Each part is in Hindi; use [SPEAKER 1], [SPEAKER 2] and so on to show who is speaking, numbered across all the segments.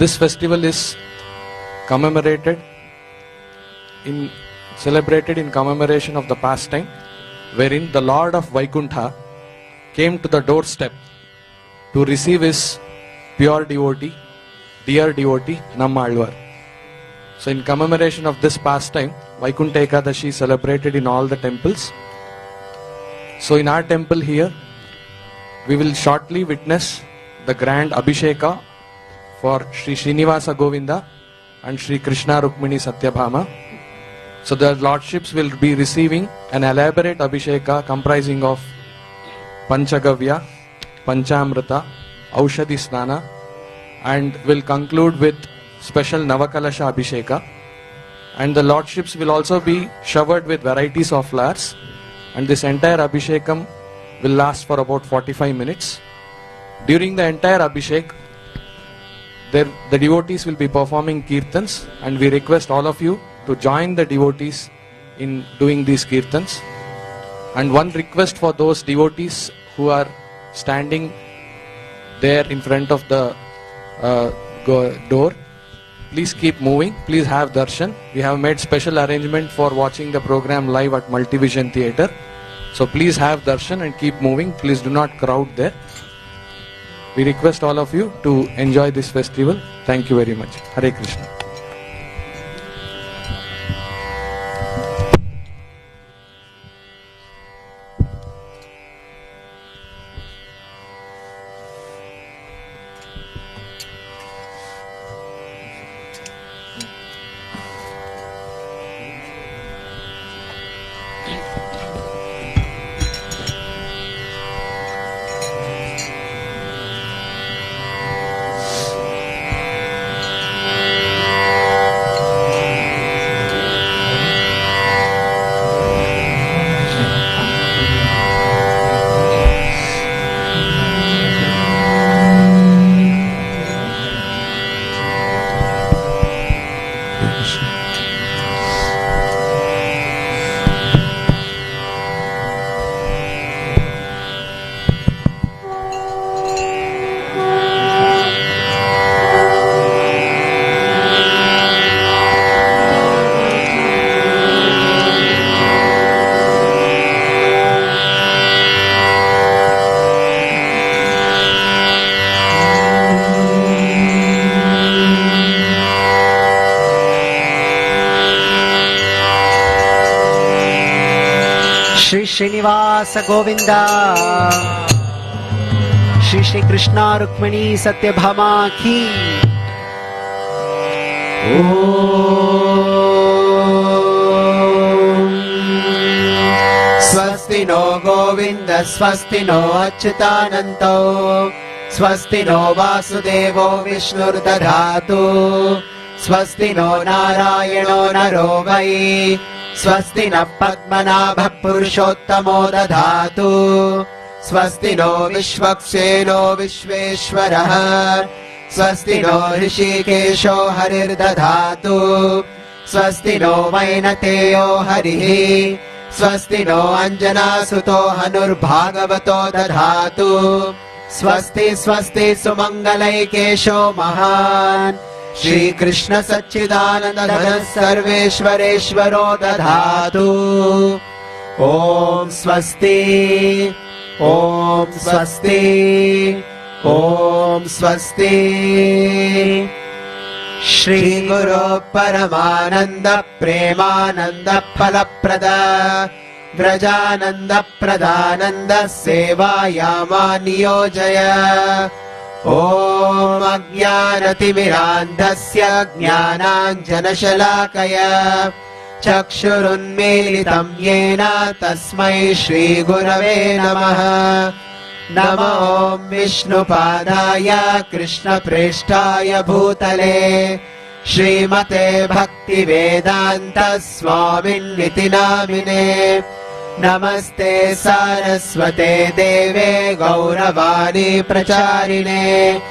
[SPEAKER 1] This festival is celebrated in commemoration of the pastime wherein the Lord of Vaikuntha came to the doorstep to receive his pure devotee, dear devotee Nammalvar. So in commemoration of this pastime, Vaikuntha Ekadashi is celebrated in all the temples. So in our temple here, we will shortly witness the grand Abhisheka for Sri Srinivasa Govinda and Sri Krishna Rukmini Satyabhama. So the lordships will be receiving an elaborate Abhisheka comprising of Panchagavya, Panchamrita, Aushadhi Snana, and will conclude with special Navakalasha Abhisheka. And the lordships will also be showered with varieties of flowers, and this entire Abhishekam will last for about 45 minutes. During the entire Abhishek, the devotees will be performing kirtans, and we request all of you to join the devotees in doing these kirtans. And one request for those devotees who are standing there in front of the door, please keep moving, please have darshan. We have made special arrangement for watching the program live at Multivision Theatre. So please have darshan and keep moving. Please do not crowd there. We request all of you to enjoy this festival. Thank you very much. Hare Krishna.
[SPEAKER 2] Shri Srinivasa Govinda, Shri Shri Krishna Rukmini Satyabhama ki. Swasti no Govinda, Swasti no Achyutananto, Swasti no Vasudevo Vishnur Dadhatu, Swasti no Narayano Naro Vai, Swasti na Padmanabha Purushottamo Dadhatu, Swasti no Vishwakseno Vishveshwaraha, Swasti no Rishikesho Harir Dadhatu, Swasti no Vainateo Harihi, Swasti no Anjana Suto Hanur Bhagavato Dadhatu, Swasti Swasti Sumangalai Kesho Mahan, Shri Krishna Satchidananda Dhan Sarveshwareshwaro Dadhatu. Om Swasti, Om Swasti, Om Swasti. Shri Guru Paramananda Premananda Phalaprada Vrajananda Pradhananda Seva Yama Niyojaya. Om Ajnanatimirandhasya Jnananjanashalakaya Chakshurunmilitam Yena Tasmai Shri Gurave Namaha. Nama Om Vishnupadaya Krishna Preshtaya Bhutale Srimate Bhakti Vedanta Swaminiti Namine. Namaste Saraswate Deve Gauravani Pracharine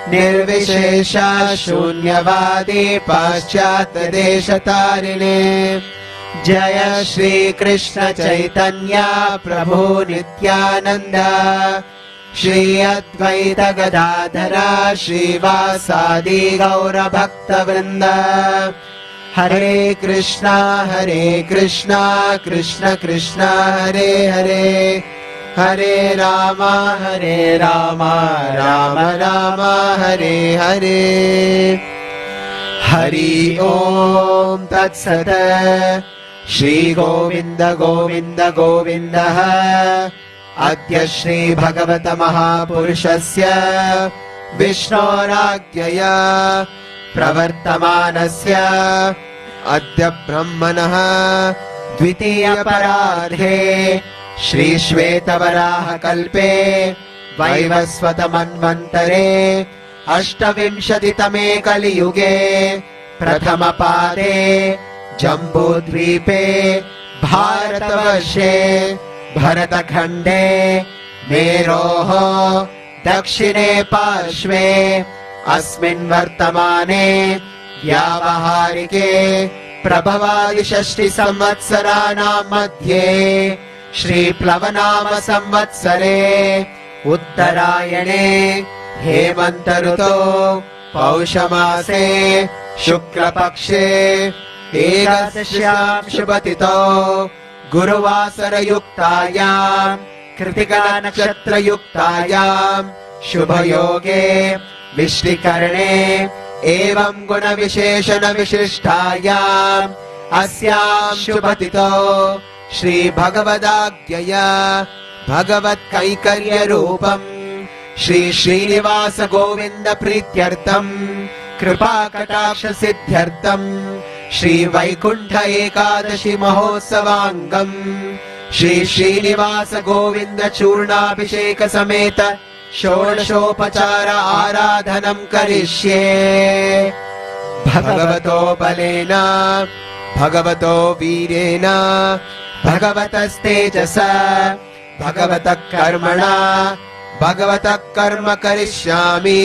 [SPEAKER 2] Nirvishesha Shunyavadi Paschat Deshatarine. Jaya Shri Krishna Chaitanya Prabhu Nityananda Shri Advaita Gadadhar श्रीवासादि गौरभक्तवृन्द। हरे कृष्णा कृष्ण कृष्ण हरे हरे, हरे राम राम राम हरे हरे। हरि ओम तत्सत्। श्री गोविंद गोविंद गोविन्दः अद्य श्री भगवत महापुरुषस्य विष्णोराज्ञया प्रवर्तमानस्य अद्य ब्रह्मणः द्वितीयपरार्धे श्री श्वेतवराह कल्पे वैवस्वत मन्वन्तरे अष्टविंशतितमे कलियुगे प्रथमपादे जम्बूद्वीपे भारतवर्षे भरतखण्डे मेरोः दक्षिणे पार्श्वे अस्मिन् वर्तमाने व्यावहारिके प्रभवादि संवत्सराणां मध्ये श्रीप्लवनाम संवत्सरे उत्तरायणे हेमन्त ऋतो पौषमासे शुक्लपक्षे एकादश्यां शुभतिथौ गुरुवासरयुक्तायां कृत्तिका नक्षत्रयुक्तायां शुभयोगे विष्टिकरणे एवं गुणविशेषण विशिष्टायाम् अस्यां शुभतिथौ श्री भगवदाज्ञया भगवत्कैकर्य रूपम् श्री श्रीनिवास गोविंद प्रीत्यर्थम् कृपा कटाक्ष सिद्ध्यर्थम् श्री वैकुंठ एकादशी महोत्सवांगम् श्री श्रीनिवास गोविंद चूर्णाभिषेक समेत षोडशोपचार आराधनं करिष्ये। भगवतो बलेन भगवतो वीरेण भगवतस्तेजसा भगवतः कर्मणा भगवतः कर्म करिष्यामि।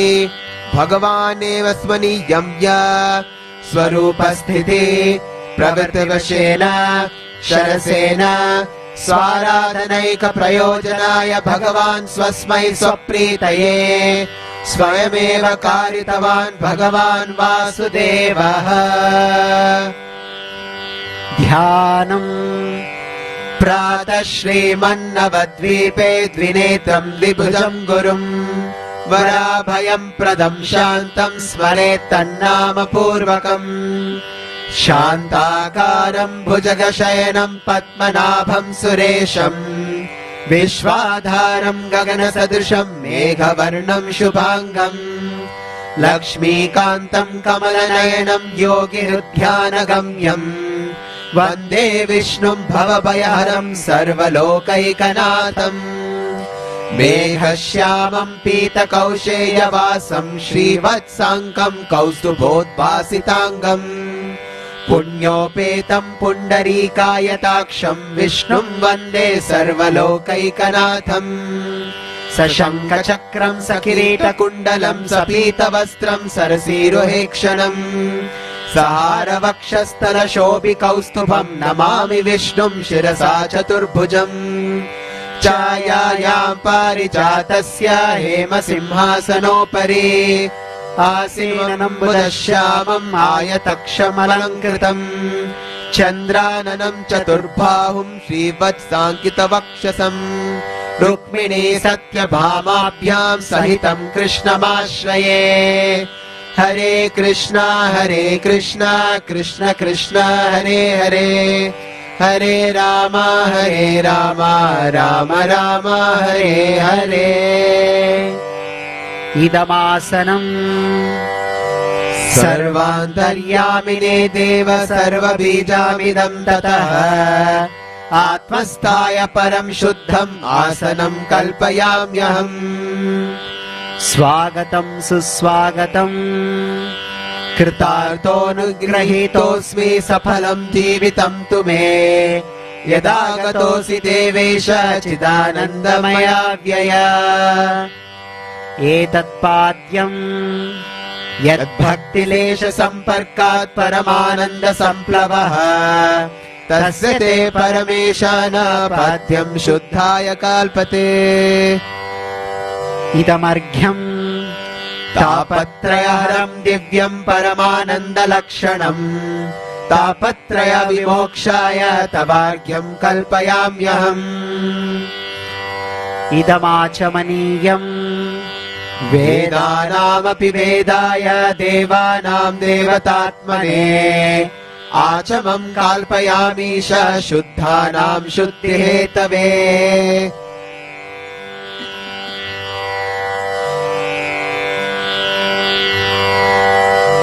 [SPEAKER 2] भगवानेव स्मनीयं या स्वरूपस्थिति प्रवृत्तिवशेन शरसेन स्वाराधनैक प्रयोजनाय भगवान् स्वस्मै स्वप्रीतये स्वयमेव कारितवान् भगवान् वासुदेवः। ध्यानम्। प्रातः श्रीमन्नवद्वीपे द्विनेत्रं द्विभुजं गुरुं वराभयं प्रदं शान्तं स्मरेत् तन्नाम पूर्वकम्। शान्ताकारं भुजगशयनं पद्मनाभं सुरेशं विश्वाधारं गगनसदृशं मेघवर्णं शुभांगम्। लक्ष्मीकान्तं कमलनयनं योगिहृध्यानगम्यम् वन्दे विष्णुं भवभयहरं सर्वलोकैकनाथम्। मेघश्यामं पीतकौशेयवासं श्रीवत्साङ्कं कौस्तुभोद्भासिताङ्गम् पुण्योपेतं पुण्डरीकायताक्षं विष्णुं वन्दे सर्वलोकैकनाथम्। सशङ्खचक्रं सकिरीटकुण्डलं सपीतवस्त्रं सरसीरुहेक्षणम् सहारवक्षस्थलशोभिकौस्तुभं नमामि विष्णुं शिरसा चतुर्भुजम्। छायायां पारिजातस्य हेमसिंहासनोपरि आसीनं बुधश्यामम् आयतक्षमलङ्कृतम् चन्द्राननं चतुर्बाहुं श्रीवत्साङ्कितवक्षसम् रुक्मिणी सत्यभामाभ्यां सहितं कृष्णमाश्रये। हरे कृष्णा कृष्ण कृष्ण हरे हरे, हरे राम राम राम हरे हरे। इदमासनम् सर्वान्तर्यामिने देव सर्वबीजामिदं ततः आत्मस्थाय परं शुद्धम् आसनं कल्पयाम्यहम्। स्वागतं सुस्वागतम् कृतार्थोऽनुगृहीतोऽस्मि सफलं जीवितं तु मे यदागतोऽसि देवेश चिदानन्दमया व्यय। एतत्पाद्यम् यद्भक्तिलेश सम्पर्कात् परमानन्द सम्प्लवः तस्य ते परमेशानापाद्यं शुद्धाय काल्पते। इदमर्घ्यम्
[SPEAKER 3] तापत्रयहरम् दिव्यम् परमानन्दलक्षणम् तापत्रय विमोक्षाय तवार्घ्यम् कल्पयाम्यहम्
[SPEAKER 2] इदमाचमनीयम्
[SPEAKER 3] वेदानामपि वेदाय देवानाम् देवतात्मने आचमम् कल्पयामीश शुद्धानाम् शुद्धिहेतवे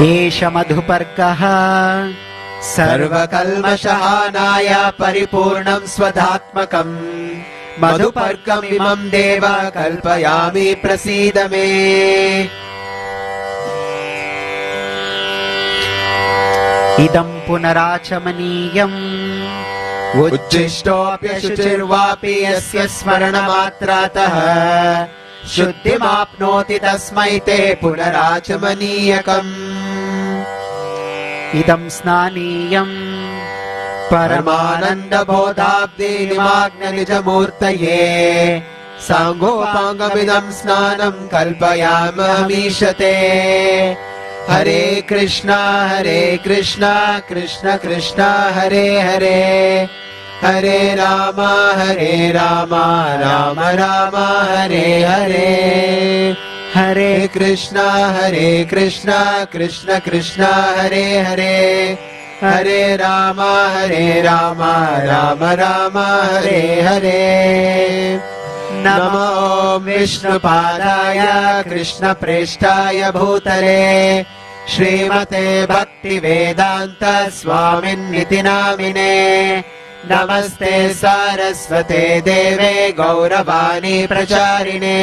[SPEAKER 2] एष मधुपर्कः
[SPEAKER 3] सर्वकल्मषहानाय परिपूर्णम् स्वधात्मकम् मधुपर्कमिमम् देव कल्पयामि प्रसीद मे
[SPEAKER 2] इदम् पुनराचमनीयम्
[SPEAKER 3] उच्छिष्टोऽप्यशुचिर्वापि यस्य स्मरणमात्रातः शुद्धिमाप्नोति तस्मै ते पुनराचमनीयकम्
[SPEAKER 2] इदम् स्नानीयम्
[SPEAKER 3] परमानन्दबोधाब्दि निमग्ननिजमूर्तये साङ्गोपाङ्गमिदम् स्नानम् कल्पयाममीशते हरे कृष्ण कृष्ण कृष्ण हरे हरे हरे राम राम राम हरे हरे
[SPEAKER 2] हरे
[SPEAKER 3] कृष्ण कृष्ण कृष्ण हरे हरे हरे राम राम राम हरे हरे नमो विष्णुपादाय कृष्णप्रेष्ठाय भूतले श्रीमते भक्तिवेदान्त स्वामिन्निति नामिने नमस्ते सारस्वते देवे गौरवाणी प्रचारिणे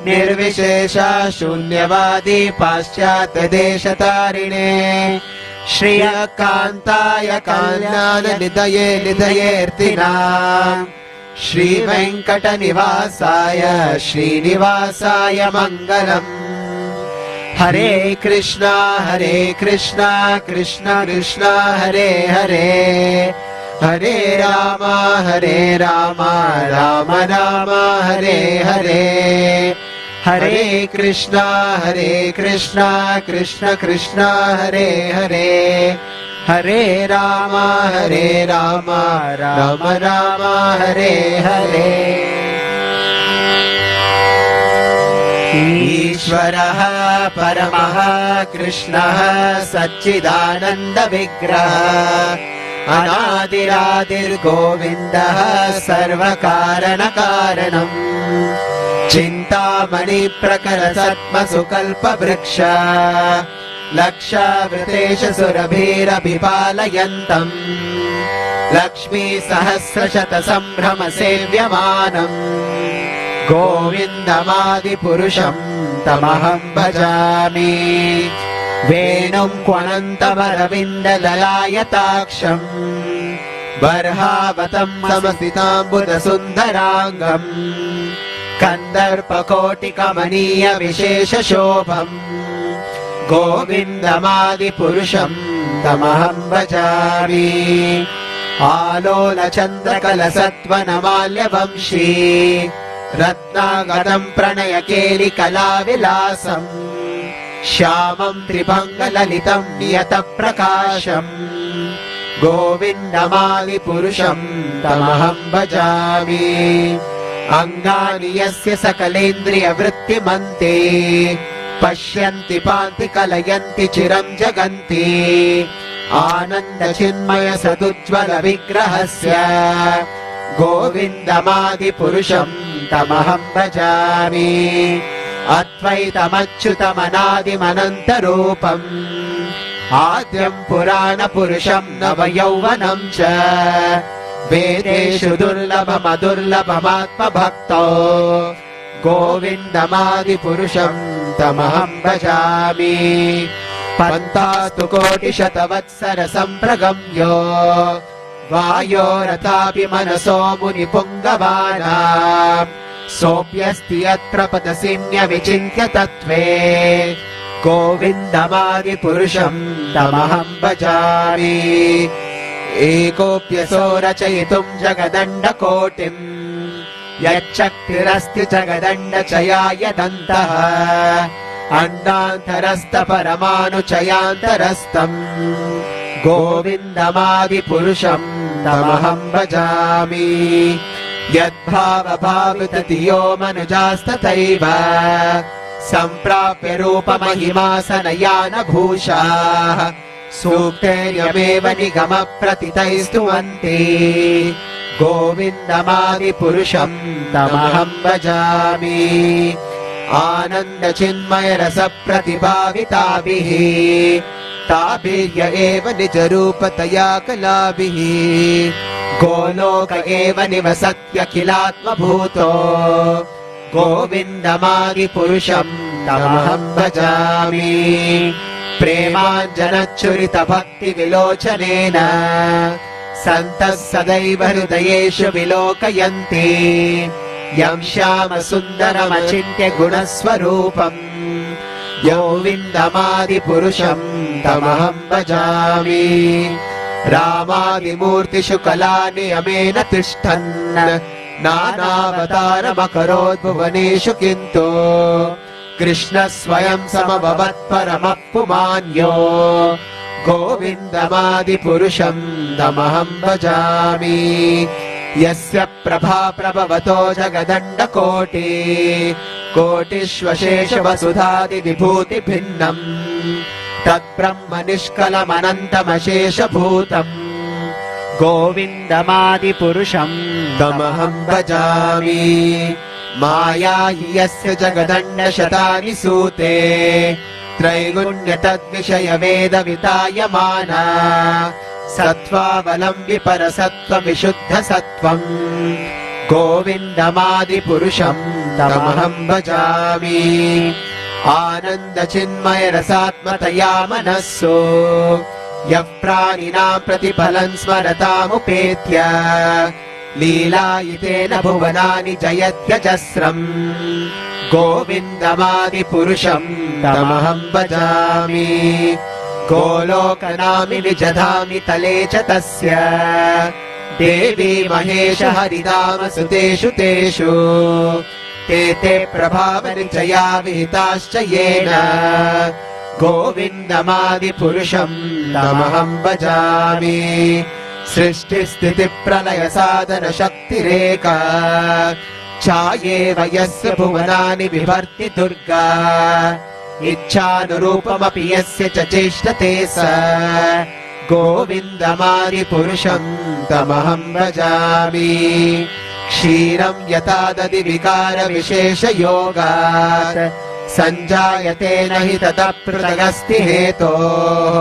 [SPEAKER 3] निर्विशेष शून्यवादी पाश्चात्य देशतारिणे श्रियकान्ताय कल्याणनिधये निधयेऽर्थिनाम् श्रीवेङ्कटनिवासाय श्रीनिवासाय मङ्गलम् हरे कृष्ण कृष्ण कृष्ण हरे हरे हरे राम राम राम हरे हरे हरे कृष्ण कृष्ण कृष्ण हरे हरे हरे राम राम राम हरे हरे ईश्वरः परमः कृष्णः सच्चिदानन्दविग्रहः अनादिरादिर्गोविन्दः सर्वकारणकारणम् चिन्तामणिप्रकरसत्मसुकल्पवृक्ष लक्षावृतेश सुरभिरभिपालयन्तम् लक्ष्मीसहस्रशतसम्भ्रम सेव्यमानम् गोविन्दमादिपुरुषम् तमहम् भजामि वेणुम् क्वणन्तमरविन्दललायताक्षम् बर्हावतम् समसिताम्बुदसुन्दराङ्गम् कन्दर्पकोटिकमनीय विशेषशोभम् गोविन्दमादिपुरुषम् तमहम् भजामि आलोलचन्द्रकलसत्वनमाल्यवंशी रत्नागतम् प्रणयकेलिकलाविलासम् श्यामम् त्रिभङ्गललितम् नियतप्रकाशम् गोविन्दमादिपुरुषम् तमहम् भजामि अङ्गानि यस्य सकलेन्द्रियवृत्तिमन्ते पश्यन्ति पान्ति कलयन्ति चिरम् जगन्ति आनन्दचिन्मय सदुज्ज्वल विग्रहस्य गोविन्दमादिपुरुषम् तमहम् भजामि अद्वैतमच्युतमनादिमनन्तरूपम् आद्यम् पुराणपुरुषम् नवयौवनम् च वेदेषु दुर्लभमदुर्लभमात्मभक्तो गोविन्दमादिपुरुषम् तमहम् भजामि पन्तास्तु कोटिशतवत्सरसम्प्रगम्यो वायोरथापि मनसो मुनिपुङ्गवानाम् सोऽप्यस्ति यत्र पदसिन्यविचिन्त्य तत्त्वे गोविन्दमादिपुरुषम् तमहम् भजामि एकोऽप्यसो रचयितुम् जगदण्डकोटिम् यच्चक्तिरस्ति जगदण्डचयाय दन्तः अण्डान्तरस्थपरमाणुचयान्तरस्थम् गोविन्दमादिपुरुषम् तमहं भजामि यद्भावभाविततियो मनुजास्तथैव सम्प्राप्य रूपमहिमासनयानभूषाः सूक्तेर्यमेव निगमप्रतितैस्तुवन्ति गोविन्दमादिपुरुषम् तमहं भजामि आनन्दचिन्मयरसप्रतिभाविताभिः ताभिर्य एव निजरूपतया कलाभिः गोलोक एव निवसत्यखिलात्मभूतो गोविन्दमादिपुरुषम् तमहं भजामि प्रेमाञ्जनच्छुरितभक्तिविलोचनेन सन्तः सदैव हृदयेषु विलोकयन्ति यं श्यामसुन्दरमचिन्त्य गुणस्वरूपम् गोविन्दमादिपुरुषम् तमहं भजामि रामादिमूर्तिषु कलानियमेन तिष्ठन् नानावतारमकरोद्भुवनेषु किन्तु कृष्णः स्वयं समभवत् परमः पुमान्यो गोविन्दमादिपुरुषम् तमहं भजामि यस्य प्रभा प्रभवतो जगदण्डकोटि कोटिष्वशेष वसुधादिविभूतिभिन्नम् तद्ब्रह्म निष्कलमनन्तमशेषभूतम्
[SPEAKER 2] गोविन्दमादिपुरुषम्
[SPEAKER 3] तमहं भजामि माया हि यस्य जगदण्डशतानि सूते त्रैगुण्य तद्विषय वेदवितायमाना सत्त्वावलम्बि परसत्त्वविशुद्धसत्त्वम् गोविन्दमादिपुरुषम् तमहं भजामि आनन्दचिन्मयरसात्मतया मनस्सु यः प्राणिनां प्रतिफलन् स्मरतामुपेत्य लीलायितेन भुवनानि जयत्यजस्रम् गोविन्दमादिपुरुषम् तमहं भजामि गोलोकनामि निजधामि तले च तस्य देवी महेश हरिधाम सुतेषु तेषु ते प्रभावनिचया विहिताश्च येन गोविन्दमादिपुरुषम् तमहं भजामि सृष्टिस्थितिप्रलय साधन शक्तिरेका चायेव यस्य भुवनानि बिभर्ति दुर्गा इच्छानुरूपमपि यस्य च चेष्टते स गोविन्दमादिपुरुषम् तमहं भजामि क्षीरं यथा दधि विकारविशेषयोगात् सञ्जायते न हि ततः पृथगस्ति हेतोः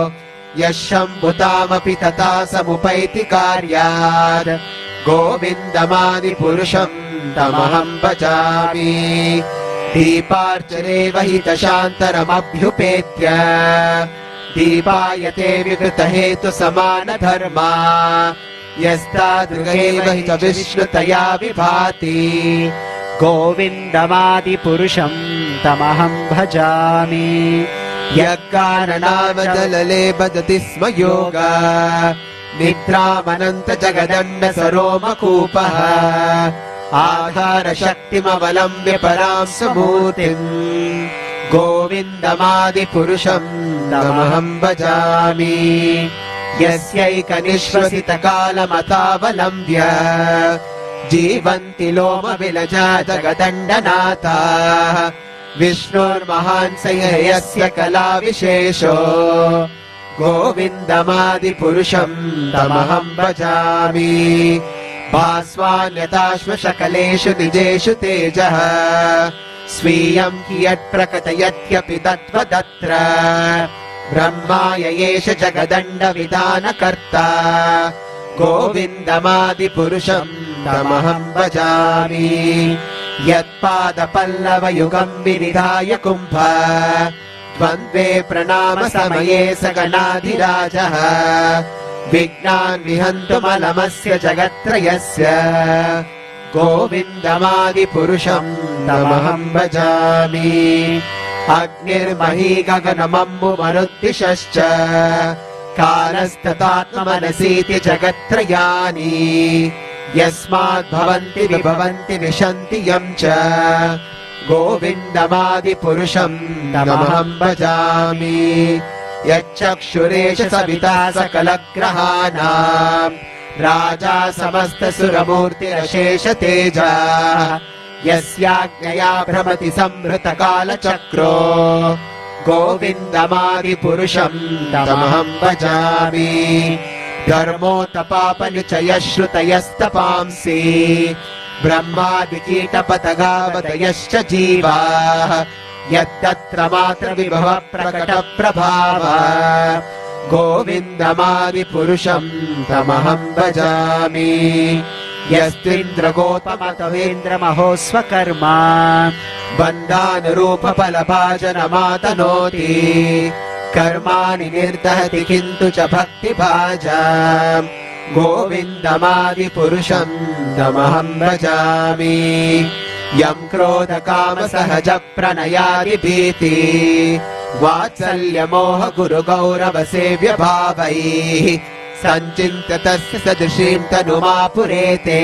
[SPEAKER 3] यः शम्भुतामपि तथा समुपैति कार्यात् गोविन्दमादिपुरुषम् तमहं भजामि दीपार्चनेव हि दशान्तरमभ्युपेत्य दीपायते विकृतहेतु समानधर्मा यस्तादृगैव हि च विष्णुतया विभाति
[SPEAKER 2] गोविन्दमादिपुरुषम् तमहं भजामि
[SPEAKER 3] यत्कारणनामदलले बदति स्म योगा निद्रामनन्त जगदण्ड सरोमकूपः आधारशक्तिमवलम्ब्य परां समूर्तिम् गोविन्दमादिपुरुषम् तमहं भजामि यस्यैकनिःश्वसितकालमतावलम्ब्य जीवन्ति लोमविलजा जगदण्डनाथाः विष्णोर्महान् स यस्य कलाविशेषो गोविन्दमादिपुरुषम् तमहं भजामि भास्वान्यताश्वशकलेषु निजेषु तेजः स्वीयं हि यत्प्रकटयत्यपि तत्त्वदत्र ब्रह्माय एष जगदण्डविधानकर्ता गोविन्दमादिपुरुषम् तमहं भजामि यत्पादपल्लवयुगम् विनिधाय कुम्भ द्वन्द्वे प्रणाम समये स गणाधिराजः विघ्नान् विहन्तुमलमस्य जगत्त्रयस्य गोविन्दमादिपुरुषम् तमहं भजामि अग्निर्मही गगनमम्बु मरुद्दिशश्च कालस्तथात्ममनसीति जगत्त्रयानि यस्मात् भवन्ति विभवन्ति विशन्ति यं च गोविन्दमादिपुरुषं तमहं भजामि यच्चक्षुरेश सविता सकलग्रहाणां राजा समस्तसुरमूर्तिरशेष तेजा यस्याज्ञया भ्रमति संहृतकालचक्रो गोविन्दमादिपुरुषं तमहं भजामि धर्मोत्तपापनिचयश्रुतयस्तपांसि ब्रह्मादिकीटपतगावतयश्च जीवाः यत्तत्र मात्र विभव प्रकटप्रभाव गोविन्दमादिपुरुषं तमहं भजामि यस्त्विन्द्रगोतमतवेन्द्रमहोस्वकर्मा बन्धानुरूपफलभाजनमातनोति कर्माणि निर्दहति किन्तु च भक्तिभाजाम् गोविन्दमादिपुरुषं तमहं भजामि यं क्रोधकामसहज प्रणयादिभीति वात्सल्यमोह गुरुगौरवसेव्य भावैः सञ्चिन्त्य तस्य सदृशीं तनुमापुरेते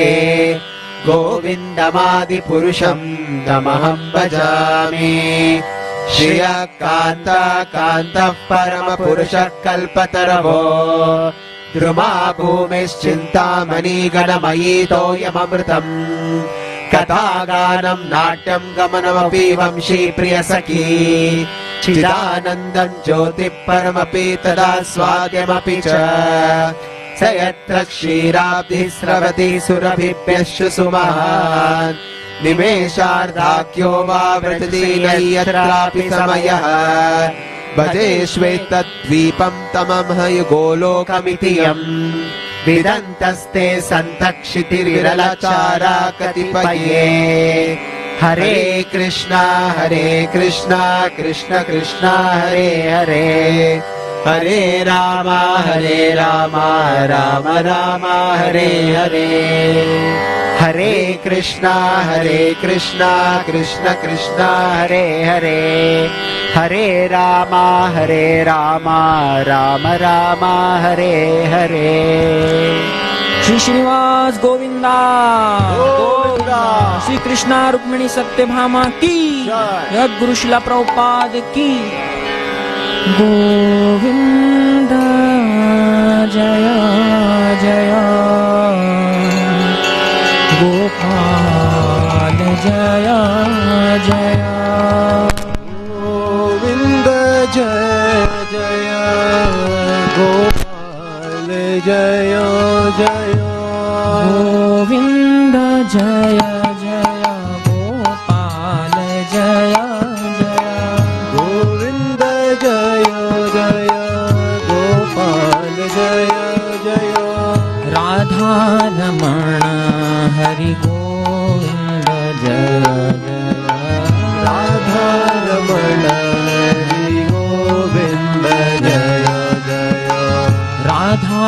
[SPEAKER 3] गोविन्दमादिपुरुषं तमहं भजामि श्रियः कान्ता कान्तः परमपुरुषः कल्पतरवो द्रुमा भूमिश्चिन्तामणि गणमयी तोयममृतम् कथागानं नाट्यं गमनमपि वंशी प्रियसखी चिदानन्दं ज्योतिः परमपि तदा स्वाद्यमपि च स यत्र क्षीराब्धिः स्रवति सुरभिभ्यश्च सुमहान् निमेषार्धाख्यो वा व्रजति यत्रापि समयः भजेष्वेतद्वीपं तममहयुगोलोकमिति यम् विदन्तस्ते सन्तक्षितिर्विरलचारा कतिपये हरे कृष्णा कृष्ण कृष्ण हरे हरे हरे राम राम राम हरे हरे हरे कृष्णा कृष्ण कृष्ण हरे हरे हरे राम राम राम हरे हरे
[SPEAKER 4] श्री श्रीनिवास गोविंदा गोविंदा श्री कृष्णा रुक्मिणी सत्यभामा की जय गुरु शिला प्रभुपाद की गोविंद जय जय गोपाल जय जय
[SPEAKER 3] गोविन्द जय जय गोपाल जय जय
[SPEAKER 4] गोविंद जय जय गोपाल जय जय
[SPEAKER 3] गोविन्द जय जय गोपाल जय जय
[SPEAKER 4] राधा रमण हरि गोविंद जय जय
[SPEAKER 3] राधा रमण हरि गोविन्द जय जय
[SPEAKER 4] राधा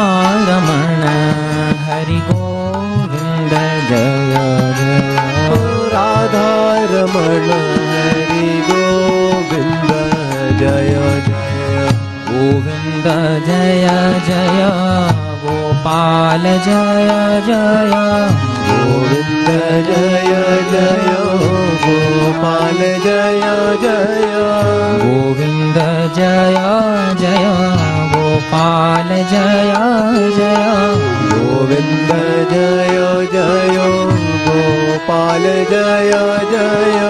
[SPEAKER 4] रमण हरि गोविंद जय जय
[SPEAKER 3] राधा रमण हरि गोविन्द जय जय
[SPEAKER 4] गोविंद जय जय गोपाल जय जय
[SPEAKER 3] गोविन्द जय जय गोपाल जय जय
[SPEAKER 4] गोविंद जय जय गोपाल जय जय
[SPEAKER 3] गोविन्द जय जय गोपाल जय जय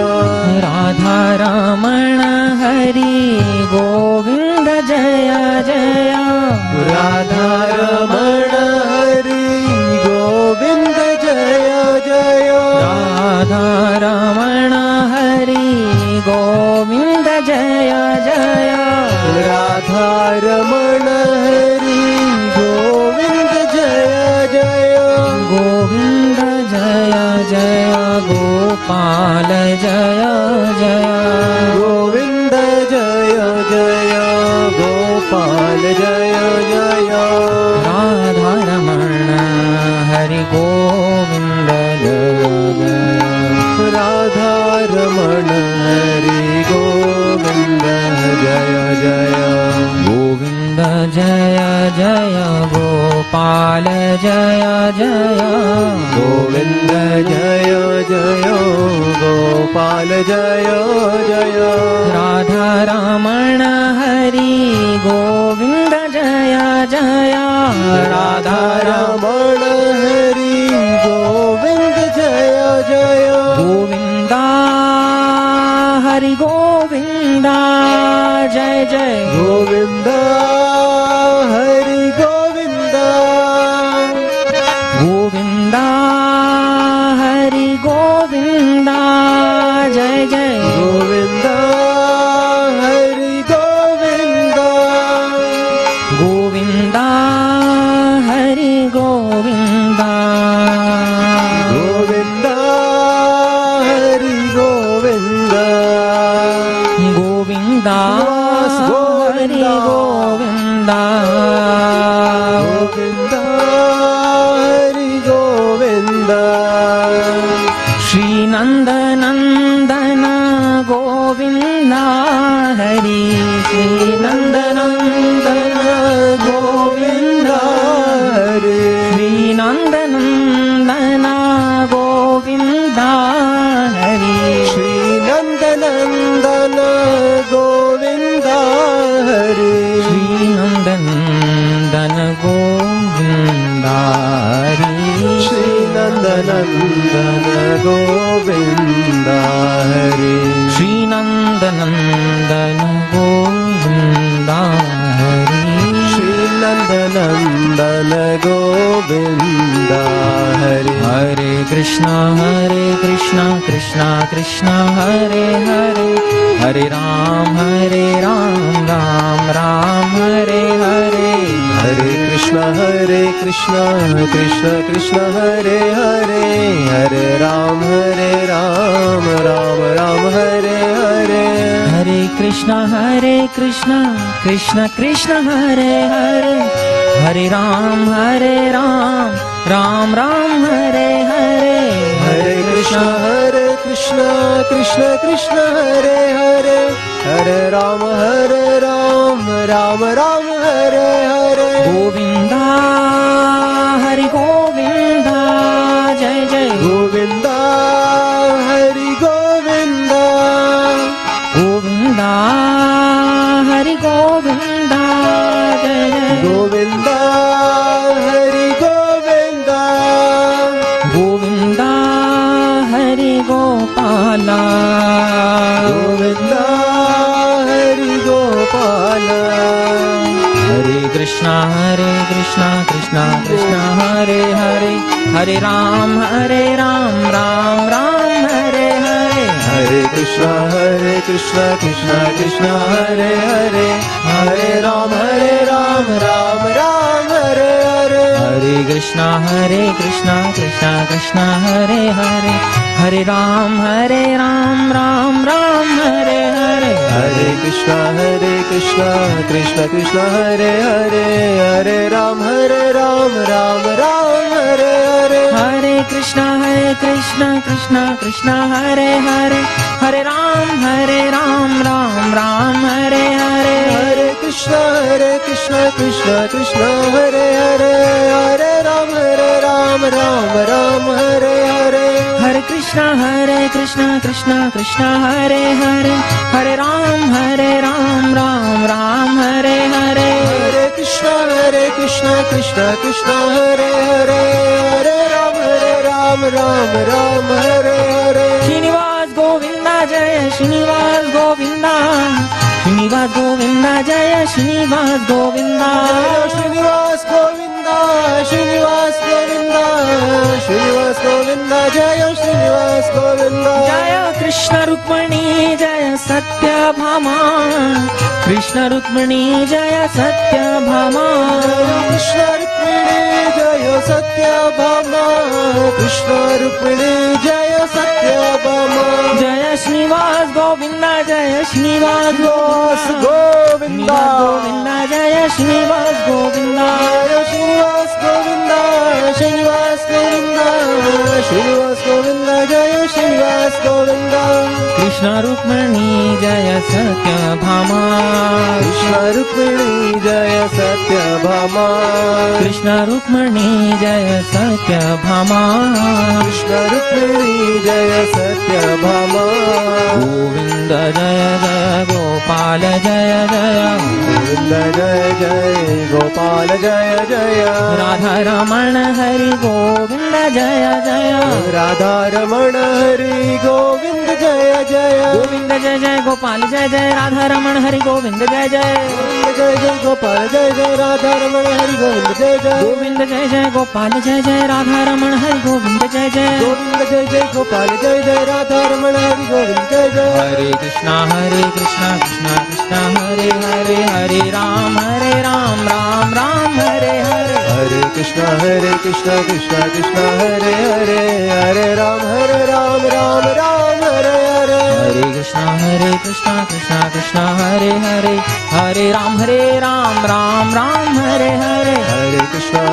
[SPEAKER 4] राधा रमण हरि गोविंद जय जय
[SPEAKER 3] राधा रमण हरि गोविन्द जय जय
[SPEAKER 4] राधा रमण हरि गोविंद जय जय
[SPEAKER 3] राधा रमण हरि गोविन्द जय जय
[SPEAKER 4] गोविंद जय जय गोपाल जय जय
[SPEAKER 3] गोविन्द जय जय गोपाल जय जय
[SPEAKER 4] राधा रमण हरि गोविंद जय जय
[SPEAKER 3] राधा रमण हरि गोविन्द जय जय
[SPEAKER 4] गोविंद गोविन्द जय जय गोपाल जय जय
[SPEAKER 3] गोविन्द जय जय गोपाल जय जय
[SPEAKER 4] राधा रमण हरि गोविन्द जय जय राधा
[SPEAKER 3] रमण हरि गोविन्द जय जय
[SPEAKER 4] गोविन्दा हरि गोविन्दा जय जय
[SPEAKER 3] गोविन्द हरि गोविन्द
[SPEAKER 4] गोविन्दा हरि गोविन्दा जय जय
[SPEAKER 3] गोविन्द हरि गोविन्द
[SPEAKER 4] गोविन्दा हरि गोविन्दा
[SPEAKER 3] गोविन्द हरि गोविन्द
[SPEAKER 4] गोविन्दा हरि गोविन्दा
[SPEAKER 3] गोविन्द हरि गोविन्द
[SPEAKER 4] श्रीनन्दनन्दन गोविन्दा हरि श्रीनन्दनन्दन
[SPEAKER 3] गोविन्द हरि
[SPEAKER 4] श्रीनन्दनन्दन गोविन्दा हरि
[SPEAKER 3] श्रीनन्दनन्दन गोविन्द हरि
[SPEAKER 4] श्रीनन्दनन्दन गोविन्दा हरि
[SPEAKER 3] श्रीनन्दनन्दन गोविन्द हरि
[SPEAKER 4] श्रीनन्दनन्दन गोविन्दा हरि
[SPEAKER 3] श्रीनन्दनन्दन गोविन्द हरि
[SPEAKER 4] हरे कृष्णा कृष्णा कृष्णा हरे हरे हरे राम राम राम हरे हरे
[SPEAKER 3] हरे कृष्ण कृष्ण कृष्ण हरे हरे हरे राम राम राम हरे हरे
[SPEAKER 4] हरे कृष्णा कृष्ण कृष्ण हरे हरे हरे राम राम राम हरे हरे
[SPEAKER 3] हरे कृष्ण कृष्ण कृष्ण हरे हरे हरे राम राम राम हरे हरे
[SPEAKER 4] गोविन्दा हरि गोविन्दा जय जय
[SPEAKER 3] गोविन्द हरि गोविन्द
[SPEAKER 4] गोविन्दा हरि गोविन्दा जय जय
[SPEAKER 3] गोविन्द हरि गोविन्द
[SPEAKER 4] गोविन्दा हरि गोपाला
[SPEAKER 3] गोविन्द हरि गोपाल
[SPEAKER 4] हरे कृष्णा कृष्णा कृष्णा हरे हरे हरे राम राम राम हरे हरे
[SPEAKER 3] हरे कृष्ण कृष्ण कृष्ण हरे हरे हरे राम राम राम हरे हरे
[SPEAKER 4] हरे कृष्णा कृष्णा कृष्णा हरे हरे हरे राम राम हरे हरे
[SPEAKER 3] हरे कृष्ण कृष्ण कृष्ण हरे हरे हरे राम राम हरे हरे
[SPEAKER 4] हरे कृष्णा कृष्णा कृष्णा हरे हरे हरे राम राम हरे हरे
[SPEAKER 3] हरे कृष्ण कृष्ण कृष्ण हरे हरे हरे राम राम हरे हरे
[SPEAKER 4] हरे कृष्णा कृष्णा कृष्णा हरे हरे हरे राम राम हरे हरे
[SPEAKER 3] हरे कृष्ण कृष्ण कृष्ण हरे हरे हरे राम राम हरे हरे
[SPEAKER 4] श्रीनिवास गोविंदा जय श्रीनिवास गोविंदा श्रीनिवास गोविंदा जय श्रीनिवास गोविंदा
[SPEAKER 3] श्रीनिवास गोविंदा श्रीनिवास गोविंदा श्रीनिवास गोविंदा जय श्रीनिवास गोविंदा
[SPEAKER 4] जय कृष्ण रुक्मणी जय सत्यभामा कृष्ण रुक्मणी जय सत्यभामा
[SPEAKER 3] कृष्ण रुक्मिणी जय सत्यभामा कृष्ण रुक्मिणी जय सत्यभामा
[SPEAKER 4] जय श्रीनिवास गोविंदा जय श्रीनिवास
[SPEAKER 3] गोविंदा
[SPEAKER 4] गोविंदा जय श्रीनिवास गोविंदा
[SPEAKER 3] श्रीनिवास गोविंदा श्रीनिवास गोविंदा श्रीनिवास गोविंद जय श्रीनिवास गोविंद
[SPEAKER 4] कृष्ण रुक्मिणी जय सत्यभामा
[SPEAKER 3] कृष्ण रुक्मिणी जय सत्यभामा
[SPEAKER 4] कृष्ण रुक्मिणी जय सत्यभामा
[SPEAKER 3] कृष्ण रुक्मिणी जय सत्यभामा
[SPEAKER 4] गोविंद जय जय गोपाल जय जय
[SPEAKER 3] गोविंद जय जय गोपाल जय जय
[SPEAKER 4] राधा रमण हरि गोविंद जय जय
[SPEAKER 3] राधा रमण हरि गोविंद जय जय
[SPEAKER 4] गोविंद जय जय गोपाल जय जय राधा रमण हरि गोविंद जय जय
[SPEAKER 3] जय जय गोपाल जय जय राधा रमण हरि गोविंद जय जय
[SPEAKER 4] गोविंद जय जय गोपाल जय जय राधा रमण हरि गोविंद जय जय
[SPEAKER 3] गोविंद जय जय गोपाल जय जय राधा रमण हरि गोविंद जय जय
[SPEAKER 4] हरे कृष्णा कृष्णा कृष्णा हरे हरे हरे राम राम राम हरे हरे
[SPEAKER 3] हरे कृष्णा कृष्णा कृष्णा हरे हरे हरे राम राम राम हरे हरे
[SPEAKER 4] हरे कृष्णा कृष्णा कृष्णा हरे हरे हरे राम राम हरे हरे
[SPEAKER 3] हरे कृष्णा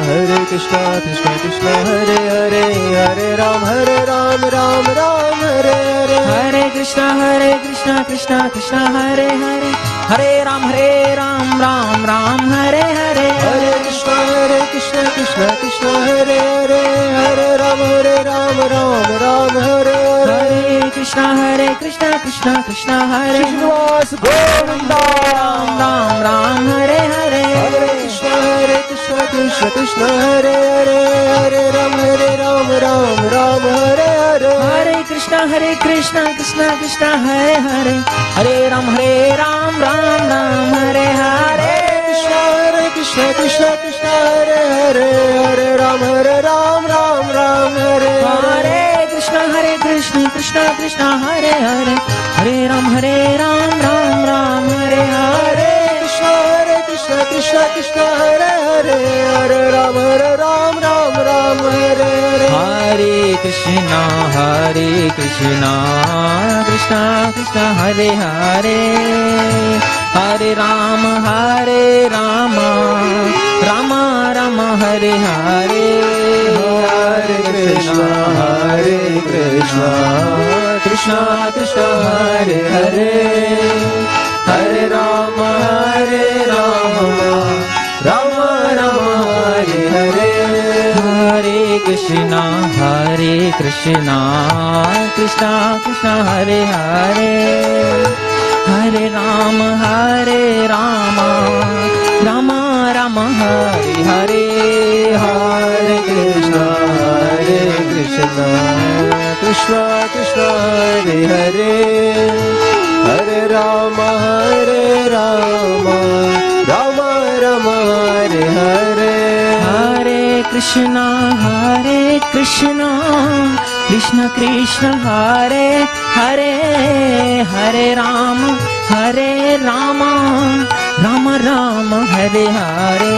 [SPEAKER 3] कृष्णा कृष्णा हरे हरे हरे राम राम हरे हरे
[SPEAKER 4] हरे कृष्णा कृष्णा कृष्णा हरे हरे हरे राम राम हरे हरे
[SPEAKER 3] हरे कृष्णा कृष्णा कृष्णा हरे हरे हरे राम राम हरे हरे
[SPEAKER 4] हरे कृष्णा कृष्णा कृष्णा हरे
[SPEAKER 3] Srinivas Govind
[SPEAKER 4] Ram Hare Hare
[SPEAKER 3] Hare Krishna Krishna Hare Hare Hare Ram Ram Hare Hare
[SPEAKER 4] Hare Krishna Krishna Krishna Hare Hare Hare Ram Ram Hare Hare
[SPEAKER 3] Krishna Krishna Hare Hare Hare Ram Ram Hare
[SPEAKER 4] Hare Krishna Krishna Hare Hare Hare Ram Ram Hare Hare
[SPEAKER 3] Krishna Krishna Hare Hare Hare Ram Ram Hare Hare
[SPEAKER 4] Hare Krishna Krishna Krishna Hare Hare Hare Ram Ram Hare Hare
[SPEAKER 3] Hare Krishna Krishna Krishna Hare Hare Hare Ram Ram Hare Hare
[SPEAKER 4] Hare Krishna Krishna Krishna Hare Hare Hare Ram Ram Hare Hare
[SPEAKER 3] Hare Krishna Krishna Krishna Hare Hare Hare Ram Ram Hare Hare
[SPEAKER 4] Hare Krishna Krishna Krishna Hare Hare Hare Ram Ram Hare Hare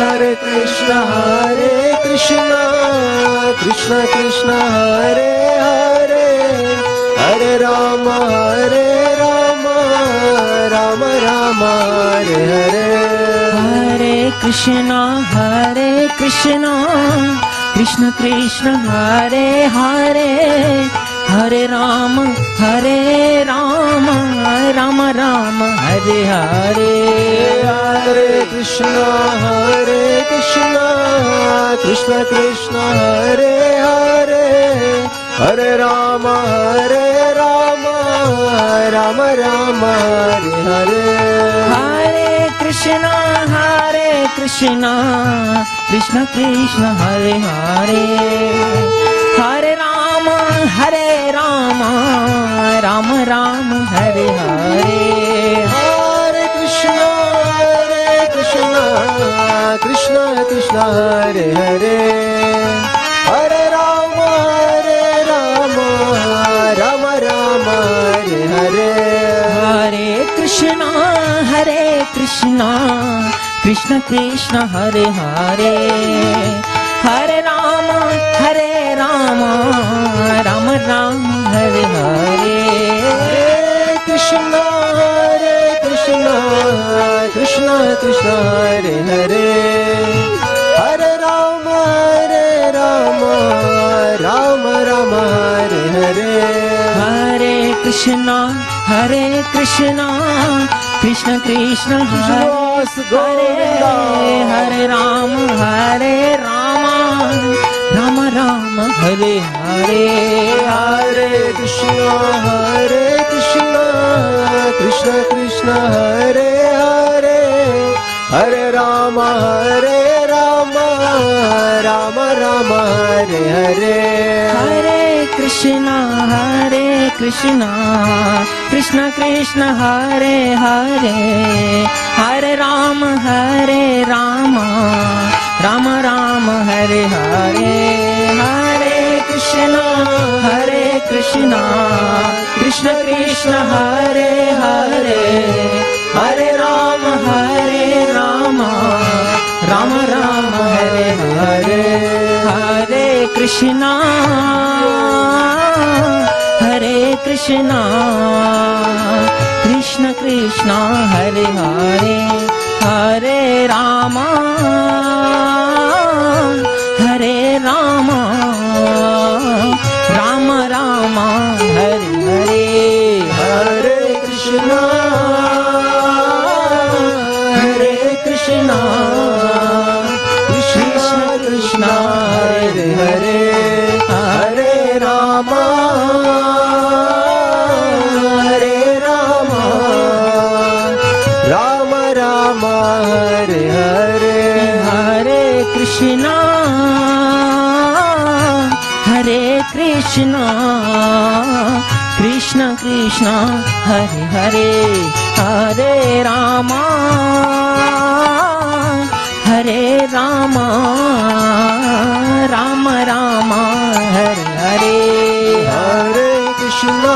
[SPEAKER 3] Hare Krishna Krishna Hare Hare Hare Ram Ram Hare Hare
[SPEAKER 4] Hare Krishna Krishna Krishna Hare Hare Hare Ram Ram Hare Hare
[SPEAKER 3] Hare Krishna Krishna Hare Hare Hare Ram Ram Hare Hare
[SPEAKER 4] Hare Krishna Krishna Krishna Hare Hare Hare Ram Ram Hare Hare
[SPEAKER 3] Hare Krishna Krishna Hare Hare Hare Ram Ram Hare Hare
[SPEAKER 4] Hare Krishna Krishna Krishna Hare Hare Hare Ram Ram Hare Hare
[SPEAKER 3] Hare Krishna Krishna Hare Hare Hare Ram
[SPEAKER 4] Krishna Krishna Krishna
[SPEAKER 3] Srinivas Govinda.
[SPEAKER 4] Hare Rama Rama Rama Hare Hare
[SPEAKER 3] Hare Krishna Krishna Krishna Hare Hare Hare Rama Rama Rama Hare Hare
[SPEAKER 4] Hare Krishna Krishna Krishna Hare Hare Hare Rama Rama Rama Hare Hare Hare Krishna Krishna Krishna Hare Hare Hare Rama Rama Rama Hare Hare Hare Krishna Krishna Krishna Hare Hare Hare Rama Rama Rama Hare Hare
[SPEAKER 3] Hare Krishna
[SPEAKER 4] Krishna Krishna Hare Hare
[SPEAKER 3] Hare Rama Rama Rama Hare Hare
[SPEAKER 4] Hare Krishna Krishna Krishna Hare Hare Hare Rama Rama Rama Hare Hare
[SPEAKER 3] Hare Krishna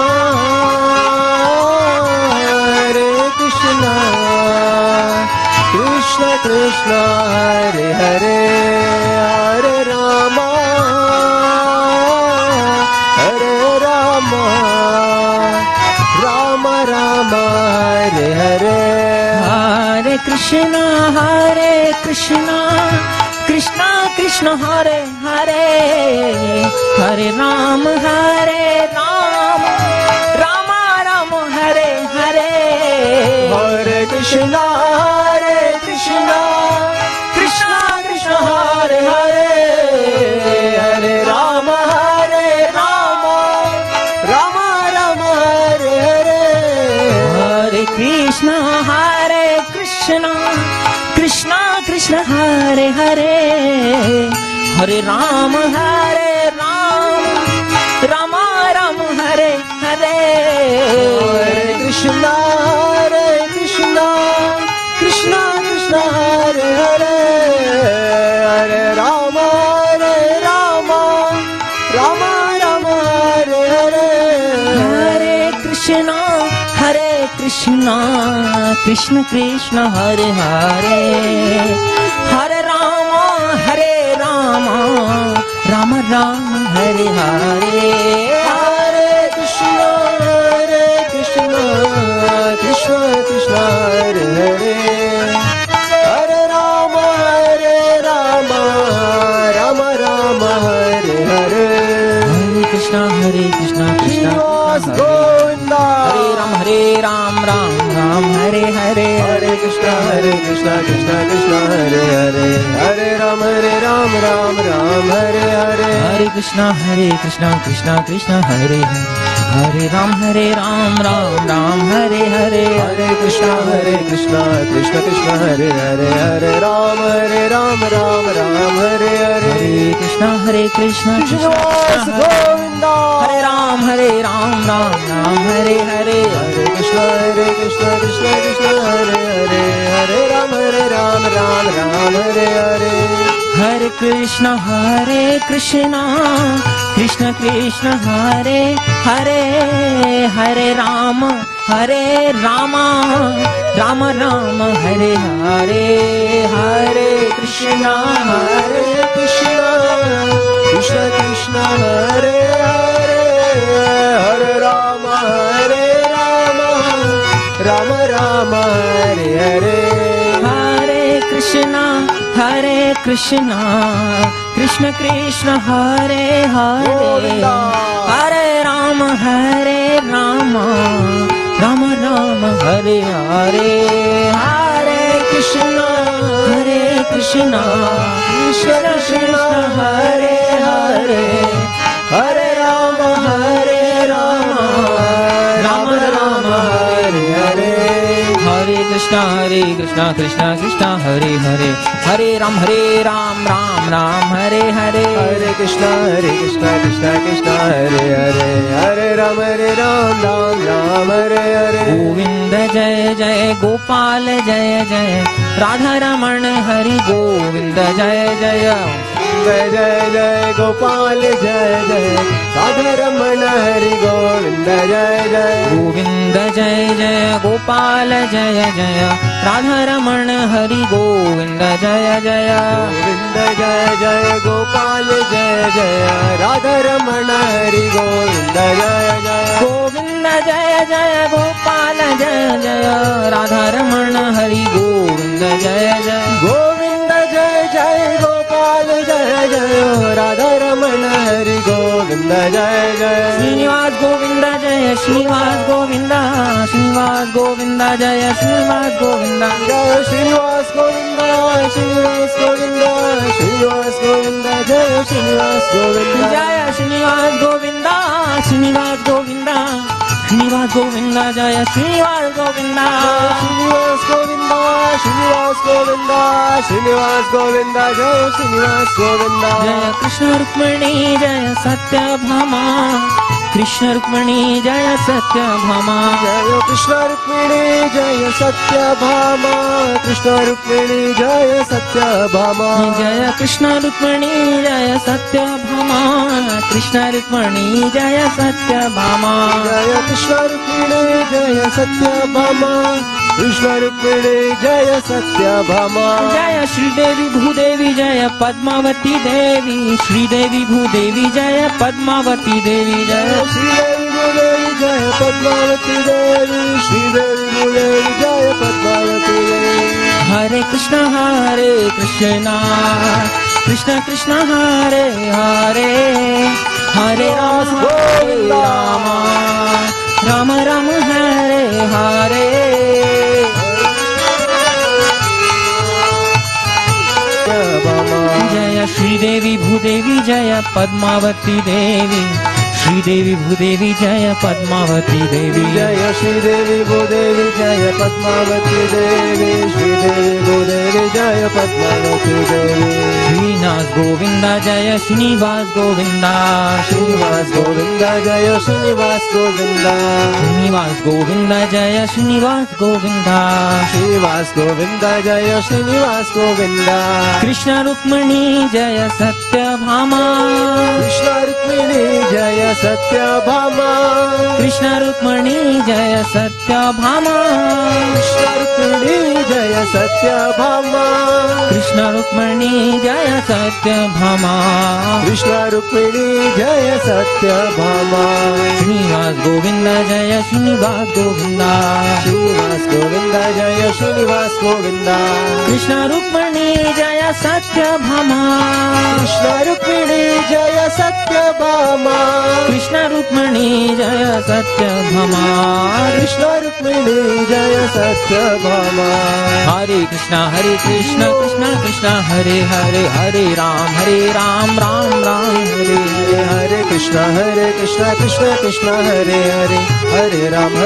[SPEAKER 3] Krishna Krishna Hare Hare Hare Rama Rama Rama Hare Hare
[SPEAKER 4] Hare Krishna Krishna Krishna Hare Hare Hare Rama Rama Rama Hare Hare
[SPEAKER 3] Hare Krishna Krishna Krishna Hare Hare Hare Rama Rama Rama Hare Hare
[SPEAKER 4] Hare Krishna Krishna Krishna Hare Hare Hare Rama Rama Rama Hare Hare
[SPEAKER 3] Hare Krishna Krishna Krishna Hare Hare Hare Rama Rama Rama Hare Hare
[SPEAKER 4] Hare Krishna Krishna Krishna Hare Hare Hare Rama Rama Rama Hare Hare
[SPEAKER 3] Hare Krishna Krishna Krishna Hare Hare Hare Rama Rama Rama Hare Hare
[SPEAKER 4] Hare Krishna
[SPEAKER 3] Srinivas Govinda.
[SPEAKER 4] Hare Ram Ram Hare Hare
[SPEAKER 3] Hare Krishna Krishna Krishna Hare Hare Hare Ram Ram Hare Hare
[SPEAKER 4] Hare Krishna Krishna Krishna Hare Hare Hare Ram Ram Hare Hare
[SPEAKER 3] Hare Krishna Krishna Krishna Hare Hare Hare Ram Hare Hare
[SPEAKER 4] Hare Krishna
[SPEAKER 3] Srinivas Govinda.
[SPEAKER 4] Hare Ram Ram Hare Hare
[SPEAKER 3] Hare Krishna Krishna Hare Hare Hare Ram Hare Hare
[SPEAKER 4] Hare Krishna Krishna Krishna Hare Hare Hare Rama Rama Hare Hare Hare Krishna
[SPEAKER 3] Krishna Krishna Hare Hare Hare Rama Rama Hare Hare
[SPEAKER 4] Hare Krishna Krishna Krishna Hare Hare
[SPEAKER 3] Govinda.
[SPEAKER 4] Hare Ram Ram हरे राम राम राम हरे हरे हरे कृष्णा कृष्ण कृष्ण हरे हरे
[SPEAKER 3] हरे राम राम राम हरे हरे
[SPEAKER 4] हरे कृष्णा कृष्ण कृष्ण हरे हरे हरे राम राम राम हरे हरे
[SPEAKER 3] हरे कृष्णा कृष्ण कृष्ण हरे हरे हरे राम राम राम हरे हरे
[SPEAKER 4] गोविंद जय जय गोपाल जय जय राधा रमण हरि गोविंद जय जय
[SPEAKER 3] जय जय जय गोपाल जय जय राधा रमण हरि गोविंद जय जय
[SPEAKER 4] गोविंद जय जय गोपाल जय जय राधा रमण हरि गोविंद जय जय
[SPEAKER 3] गोविंद जय जय गोपाल जय जय राधा रमण हरि गोविंद जय जय
[SPEAKER 4] गोविंद जय जय गोपाल जय जय राधा रमण हरि गोविंद जय जय
[SPEAKER 3] गोविंद जय जय गोपाल जय जय राधा रमण हरि गोविंद जय जय
[SPEAKER 4] श्रीनिवास गोविंद जय श्रीनिवास गोविंद श्रीनिवास गोविंद जय श्रीनिवास गोविंद
[SPEAKER 3] जय श्रीनिवास गोविंद श्रीनिवास गोविंद श्रीनिवास गोविंद जय श्रीनिवास गोविंद
[SPEAKER 4] जय श्रीनिवास गोविंद श्रीनिवास गोविंद श्रीनिवास गोविंद जय श्रीनिवास गोविंद
[SPEAKER 3] श्रीनिवास गोविंद श्रीनिवास गोविंद श्रीनिवास गोविंद जय श्रीनिवास गोविंद
[SPEAKER 4] जय कृष्ण रुक्मिणी जय सत्यभामा कृष्ण रुक्मिणी जय सत्यभामा
[SPEAKER 3] जय कृष्ण रुक्मिणी जय सत्यभामा कृष्ण रुक्मिणी जय सत्यभामा
[SPEAKER 4] जय कृष्ण रुक्मिणी जय सत्यभामा कृष्ण रुक्मिणी जय सत्यभामा
[SPEAKER 3] जय कृष्ण रुक्मिणी जय सत्यभामा कृष्ण रुक्मिणी जय सत्यभामा
[SPEAKER 4] जय श्रीदेवी भूदेवी जय पद्मावती देवी श्रीदेवी भूदेवी जय पद्मावती देवी जय
[SPEAKER 3] श्रीदेवी भूदेवी जय पद्मावती देवी श्रीदेवी भूदेवी जय पद्मावती देवी
[SPEAKER 4] हरे कृष्ण कृष्ण कृष्ण हरे हरे हरे राम राम राम हरे हरे जय श्रीदेवी भूदेवी जय पद्मावती देवी श्रीदेवी भूदेवी जय पद्मावती देवी
[SPEAKER 3] जय श्रीदेवी भूदेवी जय पद्मावती देवी श्रीदेवी भूदेवी जय पद्मावती देवी
[SPEAKER 4] श्रीनिवास गोविंद जय श्रीनिवास गोविंद
[SPEAKER 3] श्रीनिवास गोविंद जय श्रीनिवास गोविंद
[SPEAKER 4] श्रीनिवास गोविंद जय श्रीनिवास गोविंद
[SPEAKER 3] श्रीनिवास गोविंद जय श्रीनिवास गोविंद
[SPEAKER 4] कृष्ण रुक्मिणी जय सत्यभामा
[SPEAKER 3] कृष्ण रुक्मिणी जय सत्यभामा
[SPEAKER 4] कृष्ण रुक्मिणी जय सत्यभामा
[SPEAKER 3] कृष्ण रुक्मिणी जय सत्यभामा
[SPEAKER 4] कृष्ण रुक्मिणी जय सत्यभामा
[SPEAKER 3] कृष्ण रुक्मिणी जय सत्यभामा
[SPEAKER 4] श्रीनिवास गोविंद जय श्रीनिवास गोविंद
[SPEAKER 3] श्रीनिवास गोविंद जय श्रीनिवास गोविंद
[SPEAKER 4] कृष्ण रुक्मिणी जय सत्यभामा
[SPEAKER 3] कृष्ण रुक्मिणी जय सत्यभामा
[SPEAKER 4] कृष्ण रुक्मिणी जय सत्यभामा
[SPEAKER 3] कृष्ण रुक्मिणी जय सत्यभामा
[SPEAKER 4] हरे Krishna Krishna Krishna Hare Hare Hare Ram Ram Ram Hare Hare
[SPEAKER 3] Hare Krishna Krishna Krishna Hare Hare Hare Ram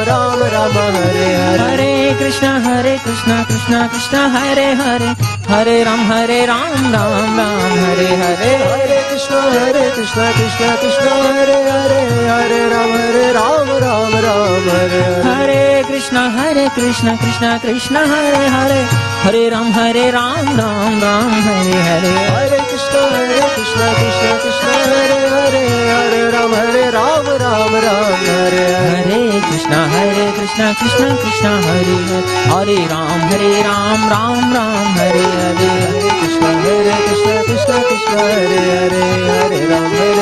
[SPEAKER 3] Ram Ram Hare Hare
[SPEAKER 4] Hare Krishna Krishna Krishna Hare Hare Hare Ram Ram Hare Hare
[SPEAKER 3] Hare Krishna Krishna Krishna Hare Hare Hare Ram Ram Hare Hare
[SPEAKER 4] Hare Krishna Krishna Krishna Hare Hare Hare Ram Ram Hare Hare
[SPEAKER 3] Hare Krishna Krishna Krishna Hare Hare Hare Ram Ram Hare Hare
[SPEAKER 4] Hare Krishna Krishna Krishna Hare Hare Ram Ram Hare Hare
[SPEAKER 3] Hare Krishna Krishna Krishna Hare Hare Hare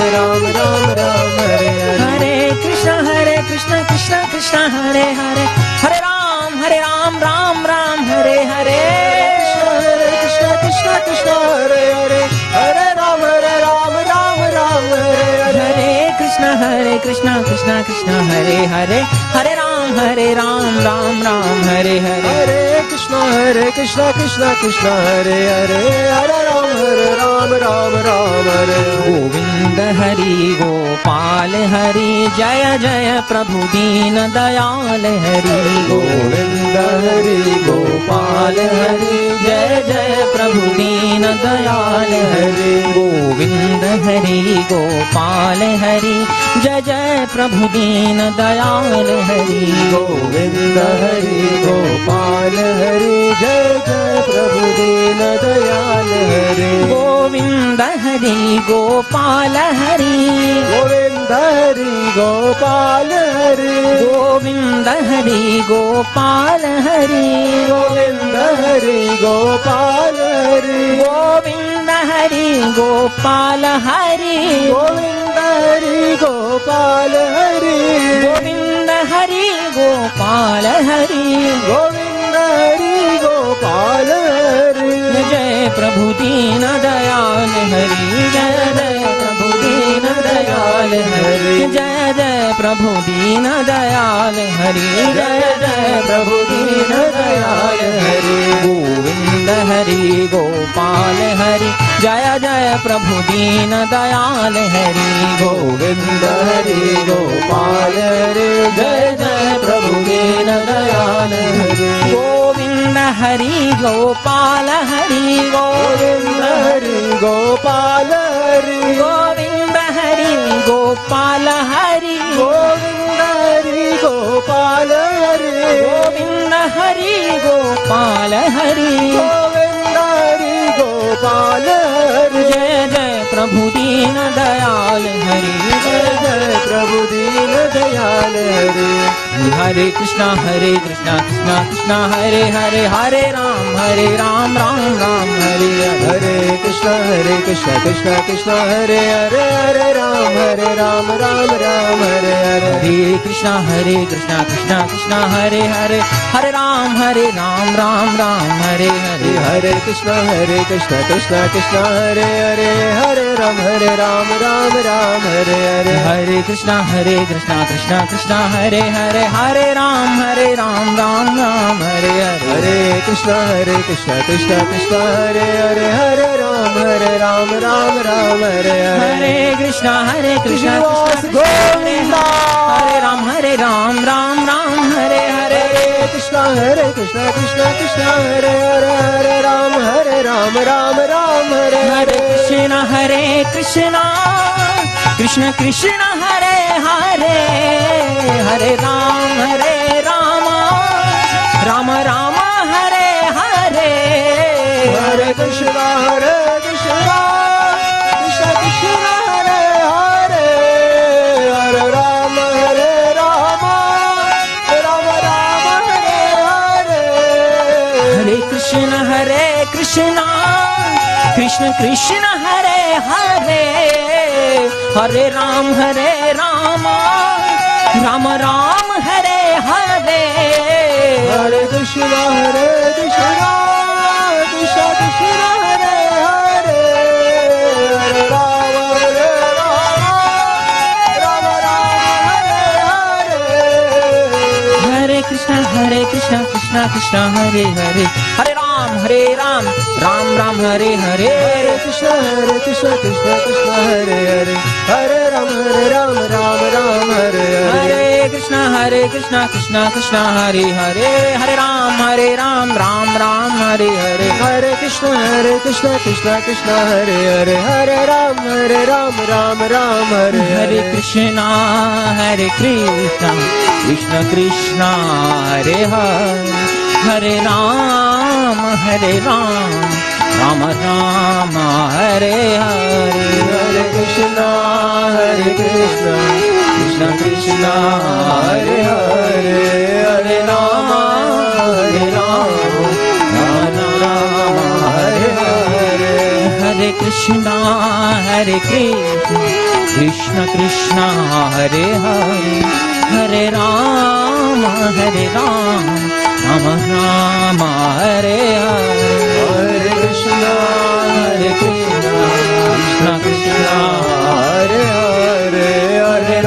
[SPEAKER 3] Ram Ram Hare Hare
[SPEAKER 4] Hare Krishna Krishna Krishna Hare Hare Hare Ram Ram Hare Hare
[SPEAKER 3] Krishna Krishna Hare Hare Hare Ram Ram Hare Hare
[SPEAKER 4] Hare Krishna Hare Krishna Krishna Krishna Hare Hare Hare Ram Ram Ram Hare Hare
[SPEAKER 3] Hare Krishna Krishna Krishna Hare Hare Hare Ram Ram Hare
[SPEAKER 4] Govind Hari Gopal Hari Jaya Jaya Prabhu Deen Dayal Hari
[SPEAKER 3] Govind Hari
[SPEAKER 4] Gopal Hari Jaya Jaya Prabhu Deen Dayal Hari Govind Hari Gopal Hari Jaya Jaya Prabhu Deen Dayal Hari
[SPEAKER 3] Govind Hari Gopal Hari Jai Jai Prabhu Deen Dayal Hari
[SPEAKER 4] Govind Hari Gopal Hari
[SPEAKER 3] Govind Hari Gopal Hari
[SPEAKER 4] Govind Hari Gopal Hari
[SPEAKER 3] Govind Hari Gopal Hari
[SPEAKER 4] Govind Hari Gopal Hari
[SPEAKER 3] Govind Hari Gopal Hari
[SPEAKER 4] Govind Hari Gopal Hari
[SPEAKER 3] Govind Hari Gopal Hari
[SPEAKER 4] Jai Prabhu Deen Dayal Hari Jai Jai Prabhu Deen Dayal Hari Jai Jai Prabhu Deen Dayal Hari Jai Jai Prabhu Deen Dayal Hari Govind Hari Gopal Hari Jaya Jaya Prabhu Deen Dayal Hari
[SPEAKER 3] Govind Hari Gopal Hari Jai Jai Prabhu Deen Dayal Hari
[SPEAKER 4] Govind Hari Gopal Hari
[SPEAKER 3] Govind Hari Gopal Hari
[SPEAKER 4] Govind Hari Gopal Hari
[SPEAKER 3] Govind Hari Gopal Hari
[SPEAKER 4] Govind Hari Gopal Hari
[SPEAKER 3] Govind Hari Gopal Hari
[SPEAKER 4] Jai Jai Prabhu Deen Dayal Hari
[SPEAKER 3] Jai Jai Prabhu Deen Dayal Hari
[SPEAKER 4] Hare Krishna Krishna Krishna Hare Hare Hare Ram Ram Ram Hare Hare
[SPEAKER 3] Hare Krishna Krishna Krishna Hare Hare Hare Ram Ram Ram Hare Hare
[SPEAKER 4] Hare Krishna Krishna Krishna Hare Hare Hare Ram Ram Hare Hare
[SPEAKER 3] Hare Krishna Krishna Krishna Hare Hare Hare Ram Ram Hare Hare
[SPEAKER 4] Hare Krishna Krishna Krishna Hare Hare Hare Ram Ram Hare Hare
[SPEAKER 3] Hare Krishna Krishna Krishna Hare Hare Hare Ram Ram Hare Hare
[SPEAKER 4] Hare Krishna Krishna
[SPEAKER 3] Govinda
[SPEAKER 4] Hare Ram Ram Hare Hare
[SPEAKER 3] Hare Krishna Krishna Krishna Hare Hare Hare Ram Ram Hare
[SPEAKER 4] Hare Krishna Krishna Krishna Hare Hare Hare Ram Ram Hare Hare
[SPEAKER 3] Hare Krishna Krishna Krishna Krishna Hare Hare Hare Ram Ram Hare Hare
[SPEAKER 4] Hare Krishna Krishna Krishna Hare Hare Hare Ram Ram Hare Hare
[SPEAKER 3] Hare Krishna Krishna Krishna Krishna Hare Hare Hare Ram Ram Hare Hare
[SPEAKER 4] Hare Krishna Krishna Krishna Hare Hare Hare Ram Ram Hare Hare
[SPEAKER 3] Hare Krishna Krishna Krishna Hare Hare Hare Ram Ram Hare Hare
[SPEAKER 4] Hare Krishna Krishna Krishna Hare Hare Hare Ram Ram Hare Hare
[SPEAKER 3] Hare Krishna Krishna Krishna Hare Hare Hare Ram Hare
[SPEAKER 4] Hare Krishna Krishna Krishna Hare Hare Hare Ram Ram Hare Hare
[SPEAKER 3] Hare Krishna Krishna Krishna Hare Hare Hare Ram Hare Hare
[SPEAKER 4] Hare Krishna Krishna Krishna Hare Hare Hare Ram Ram Hare Hare
[SPEAKER 3] Hare Krishna Krishna Krishna Hare Hare Hare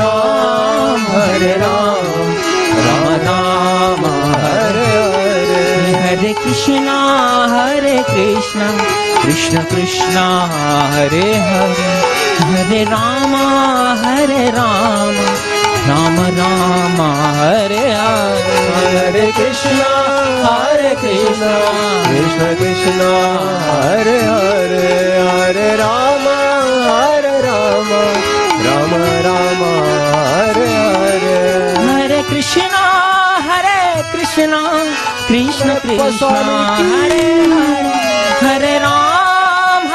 [SPEAKER 4] Krishna Krishna Krishna Hare Hare Hare Ram Ram Ram Hare Hare
[SPEAKER 3] Hare Krishna Krishna Krishna Hare Hare Hare Ram Ram Ram Hare Hare
[SPEAKER 4] Hare Krishna Krishna Krishna Hare Hare Hare Ram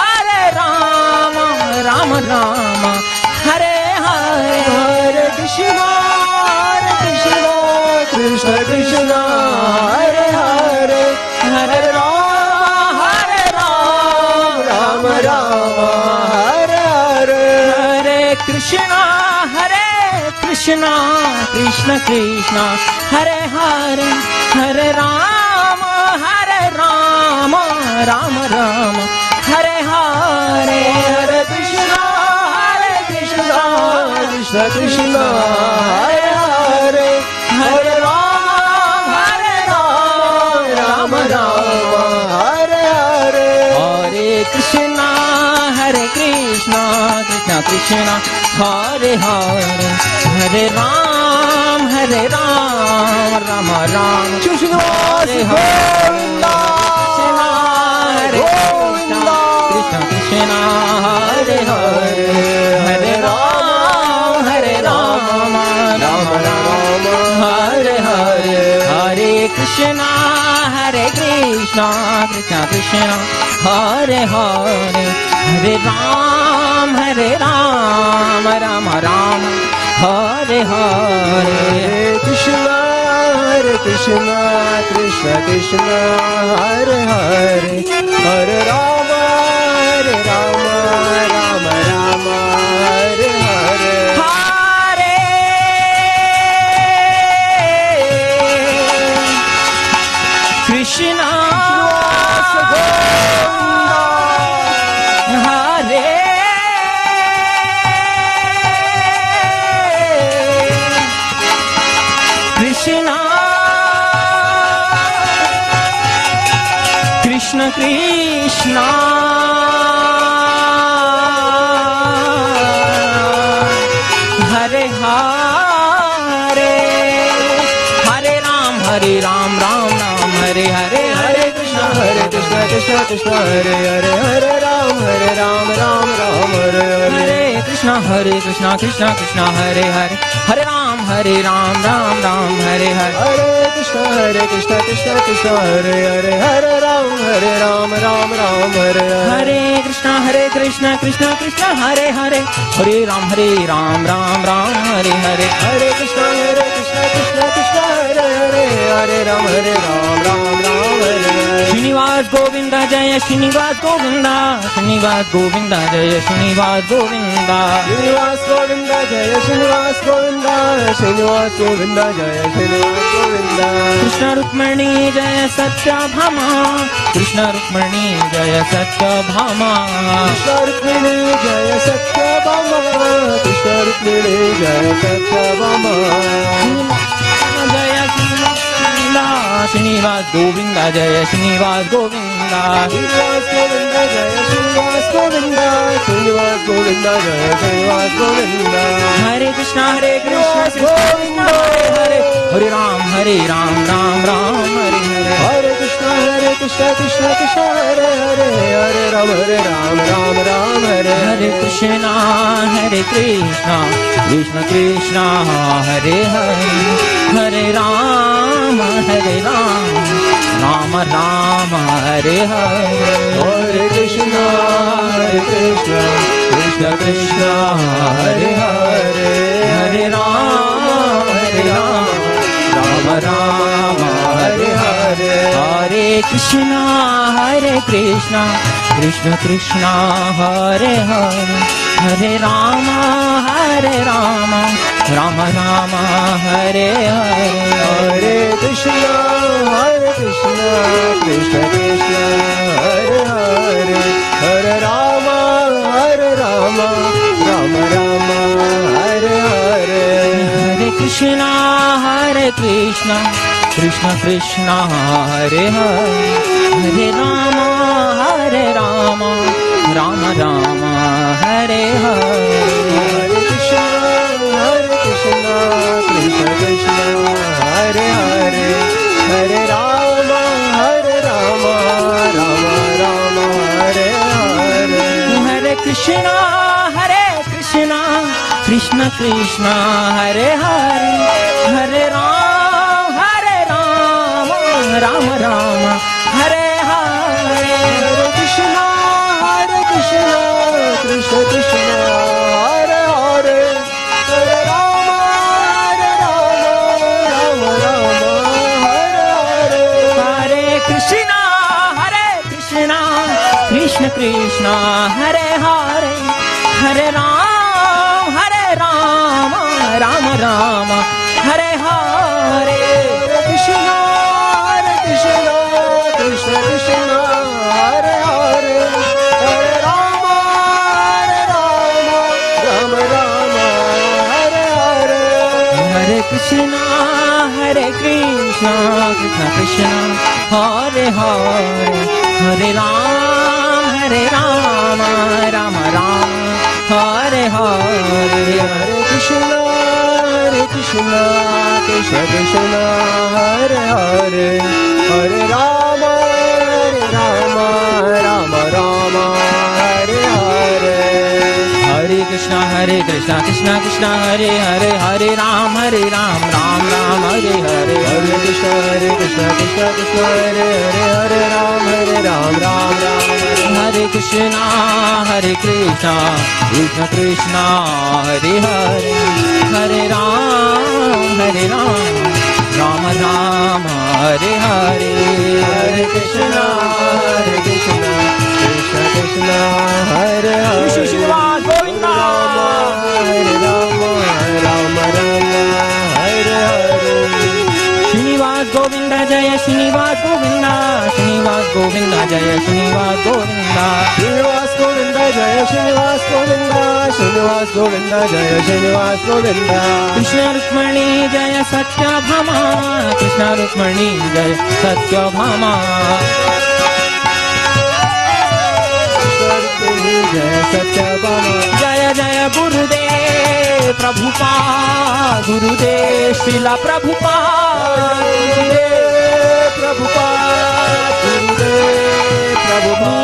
[SPEAKER 4] Ram Ram Hare Hare
[SPEAKER 3] Hare Krishna Krishna Krishna Hare Hare Hare Ram Ram Hare Hare
[SPEAKER 4] Hare Krishna Krishna Krishna Hare Hare Hare Ram Ram Hare Hare
[SPEAKER 3] Hare Krishna Krishna Krishna Hare Hare Hare Ram Ram Hare Hare
[SPEAKER 4] Hare Krishna Krishna Krishna Hare Hare Hare Ram Ram Ram
[SPEAKER 3] कृष्णवास Govinda
[SPEAKER 4] हरे कृष्ण कृष्ण हरे हरे हरे राम राम हरे हरे हरे कृष्णा कृष्ण कृष्ण हरे हरे हरे राम राम हरे हरे
[SPEAKER 3] हरे कृष्ण कृष्ण कृष्ण हरे हरे हरे राम राम हरे हरे
[SPEAKER 4] हरे कृष्णा हरे कृष्णा कृष्ण कृष्णा हरे हरे हरे राम राम हरे हरे
[SPEAKER 3] हरे कृष्ण कृष्ण कृष्ण हरे हरे हरे राम राम हरे हरे
[SPEAKER 4] हरे कृष्ण कृष्ण कृष्ण हरे हरे हरे राम राम हरे हरे
[SPEAKER 3] हरे कृष्ण कृष्ण कृष्ण हरे हरे हरे राम राम हरे हरे
[SPEAKER 4] हरे कृष्ण कृष्ण कृष्ण हरे हरे हरे राम राम हरे हरे
[SPEAKER 3] हरे कृष्ण कृष्ण कृष्ण हरे हरे हरे राम हरे
[SPEAKER 4] श्रीनिवास गोविंद जय श्रीनिवास गोविंद जय श्रीनिवास गोविंद
[SPEAKER 3] श्रीनिवास गोविंद जय श्रीनिवास गोविंद श्रीनिवास गोविंद जय श्रीनिवास गोविंद
[SPEAKER 4] कृष्ण रुक्मिणी जय सत्यभामा कृष्ण रुक्मिणी जय सत्यभामा
[SPEAKER 3] कृष्ण रुक्मिणी जय सत्यभामा कृष्ण रुक्मिणी जय सत्यभामा
[SPEAKER 4] जय श्रीनिवास गोविंद जय श्रीनिवास गोविंद
[SPEAKER 3] श्रीनिवास गोविंद जय श्रीनिवास गोविंद श्रीनिवास गोविंद जय श्रीनिवास गोविंद
[SPEAKER 4] हरे Krishna Govind Hare Hare Hare Ram Ram Hare Hare
[SPEAKER 3] Hare Krishna Krishna Krishna Hare Hare Hare Ram Hare
[SPEAKER 4] Hare Krishna Krishna Krishna Hare Hare Hare Ram Ram Hare Hare
[SPEAKER 3] Hare Krishna Krishna Krishna Hare Hare
[SPEAKER 4] Hare Ram Ram Hare Hare Hare Krishna Krishna Krishna Hare Hare Hare Ram Ram Hare Hare
[SPEAKER 3] Hare Krishna Krishna Krishna Hare Hare Hare Ram Ram Hare Hare
[SPEAKER 4] Hare Krishna Krishna Krishna Hare Hare Hare Ram Ram Ram Hare Hare
[SPEAKER 3] Hare Krishna Krishna Krishna Hare Hare Hare Rama Rama Rama Hare Hare
[SPEAKER 4] हरे Krishna Krishna Krishna Hare Hare Hare Ram Ram Ram Hare Hare
[SPEAKER 3] Hare Krishna Krishna Krishna Hare Hare Hare Rama Rama Rama Hare Hare
[SPEAKER 4] हरे Krishna Krishna Krishna Hare Hare Hare Ram Ram Ram Hare Hare
[SPEAKER 3] Hare Krishna Krishna Krishna Hare Hare Hare Rama Rama Rama Hare Hare
[SPEAKER 4] हरे Krishna Krishna Krishna Hare Hare Hare Ram Ram Ram Hare Hare
[SPEAKER 3] Hare Krishna Krishna Krishna Hare Hare Hare Rama Rama Rama Hare Hare
[SPEAKER 4] हरे Krishna Krishna Krishna Hare Hare Hare Ram Ram Ram Hare Hare
[SPEAKER 3] Hare Krishna Krishna Krishna Hare Hare Hare Rama Ram Ram
[SPEAKER 4] हरे Krishna Krishna Krishna Hare Hare Hare Ram Ram Ram Hare Hare
[SPEAKER 3] Hare Krishna Krishna Krishna Hare Hare
[SPEAKER 4] Shri Srinivas Govind
[SPEAKER 3] Hare Rama Rama Hare Hare
[SPEAKER 4] Srinivas Govind जय श्रीनिवास गोविंद श्रीनिवास गोविंद जय Srinivas Govind
[SPEAKER 3] Srinivas Govinda Jaya Srinivas Govinda Srinivas Govinda Jaya Srinivas Govinda
[SPEAKER 4] Krishna Rukmini जय सत्यभामा कृष्ण रुक्मणी जय सत्यभामा
[SPEAKER 3] Jaya Satyabhama
[SPEAKER 4] जय जय गुरुदेव प्रभुपाद गुरुदेव Srila Prabhupada
[SPEAKER 3] Prabhupada Gurudev Prabhupada